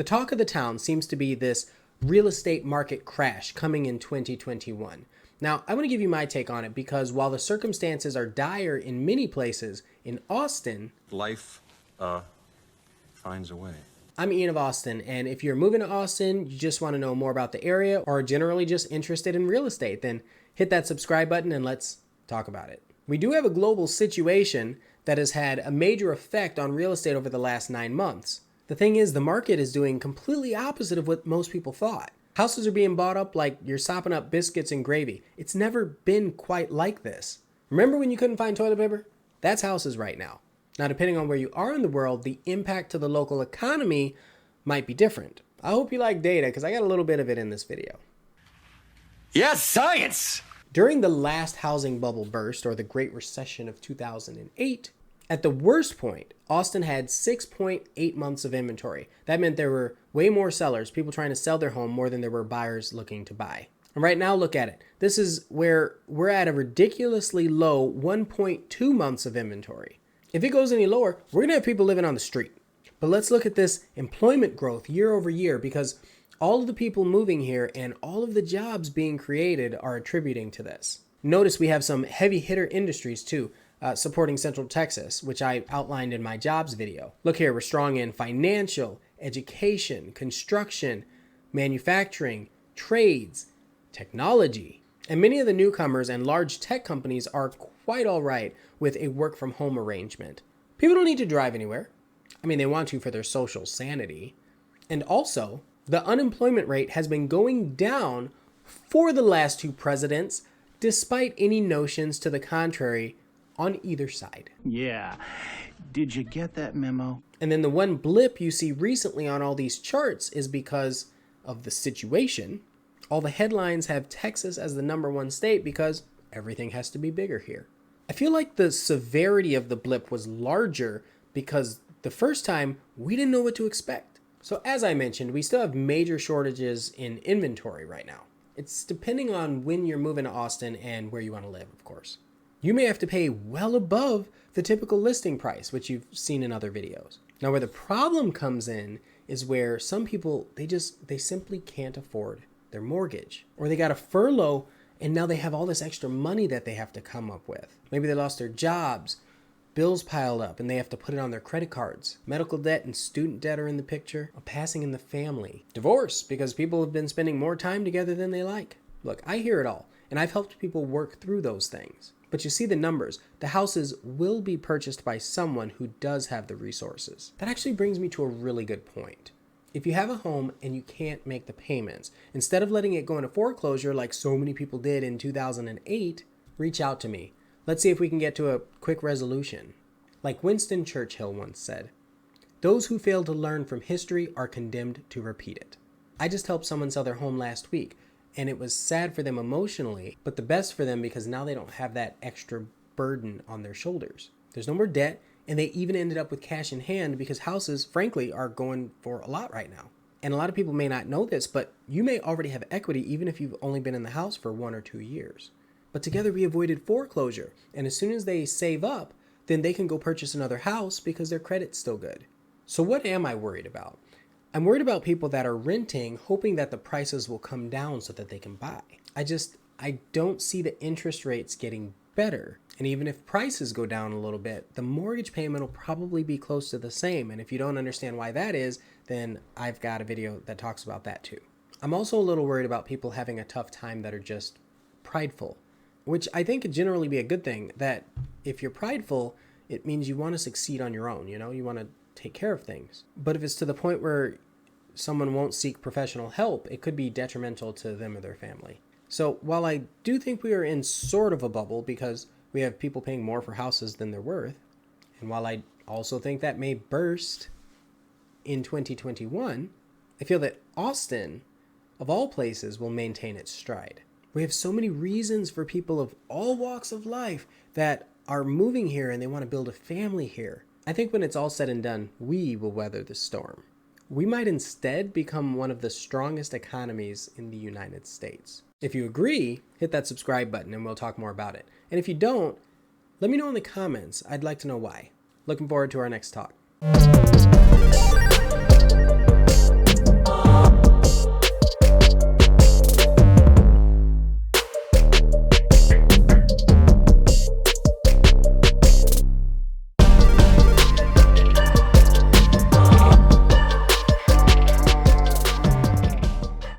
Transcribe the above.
The talk of the town seems to be this real estate market crash coming in 2021. Now, I want to give you my take on it because while the circumstances are dire in many places, in Austin, life finds a way. I'm Ian of Austin, and if you're moving to Austin, you just want to know more about the area, or are generally just interested in real estate, then hit that subscribe button and let's talk about it. We do have a global situation that has had a major effect on real estate over the last 9 months. The thing is, the market is doing completely opposite of what most people thought. Houses are being bought up like you're sopping up biscuits and gravy. It's never been quite like this. Remember when you couldn't find toilet paper? That's houses right now. Now, depending on where you are in the world, the impact to the local economy might be different. I hope you like data because I got a little bit of it in this video. Yes, science! During the last housing bubble burst, or the Great Recession of 2008, at the worst point, Austin had 6.8 months of inventory. That meant there were way more sellers, people trying to sell their home more than there were buyers looking to buy. And right now, look at it. This is where we're at a ridiculously low 1.2 months of inventory. If it goes any lower, we're gonna have people living on the street. But let's look at this employment growth year over year, because all of the people moving here and all of the jobs being created are attributing to this. Notice we have some heavy hitter industries too, supporting Central Texas, which I outlined in my jobs video. Look here, we're strong in financial, education, construction, manufacturing, trades, technology. And many of the newcomers and large tech companies are quite all right with a work from home arrangement. People don't need to drive anywhere. I mean, they want to for their social sanity. And also, the unemployment rate has been going down for the last 2 presidents, despite any notions to the contrary on either side. Yeah. Did you get that memo? And then the one blip you see recently on all these charts is because of the situation. All the headlines have Texas as the #1 state because everything has to be bigger here. I feel like the severity of the blip was larger because the first time we didn't know what to expect. So as I mentioned, we still have major shortages in inventory right now. It's depending on when you're moving to Austin and where you want to live, of course. You may have to pay well above the typical listing price, which you've seen in other videos. Now, where the problem comes in is where some people, they simply can't afford their mortgage, or they got a furlough and now they have all this extra money that they have to come up with. Maybe they lost their jobs, bills piled up, and they have to put it on their credit cards. Medical debt and student debt are in the picture. A passing in the family. Divorce, because people have been spending more time together than they like. Look, I hear it all, and I've helped people work through those things. But you see the numbers. The houses will be purchased by someone who does have the resources. That actually brings me to a really good point. If you have a home and you can't make the payments, instead of letting it go into foreclosure like so many people did in 2008, reach out to me. Let's see if we can get to a quick resolution. Like Winston Churchill once said, "Those who fail to learn from history are condemned to repeat it." I just helped someone sell their home last week, and it was sad for them emotionally, but the best for them because now they don't have that extra burden on their shoulders. There's no more debt, and they even ended up with cash in hand because houses, frankly, are going for a lot right now. And a lot of people may not know this, but you may already have equity even if you've only been in the house for 1 or 2 years. But together we avoided foreclosure, and as soon as they save up, then they can go purchase another house because their credit's still good. So what am I worried about? I'm worried about people that are renting, hoping that the prices will come down so that they can buy. I don't see the interest rates getting better. And even if prices go down a little bit, the mortgage payment will probably be close to the same. And if you don't understand why that is, then I've got a video that talks about that too. I'm also a little worried about people having a tough time that are just prideful, which I think could generally be a good thing. That if you're prideful, it means you want to succeed on your own, you want to take care of things. But if it's to the point where someone won't seek professional help, it could be detrimental to them or their family. So while I do think we are in sort of a bubble because we have people paying more for houses than they're worth, and while I also think that may burst in 2021, I feel that Austin, of all places, will maintain its stride. We have so many reasons for people of all walks of life that are moving here and they want to build a family here. I think when it's all said and done, we will weather the storm. We might instead become one of the strongest economies in the United States. If you agree, hit that subscribe button and we'll talk more about it. And if you don't, let me know in the comments. I'd like to know why. Looking forward to our next talk.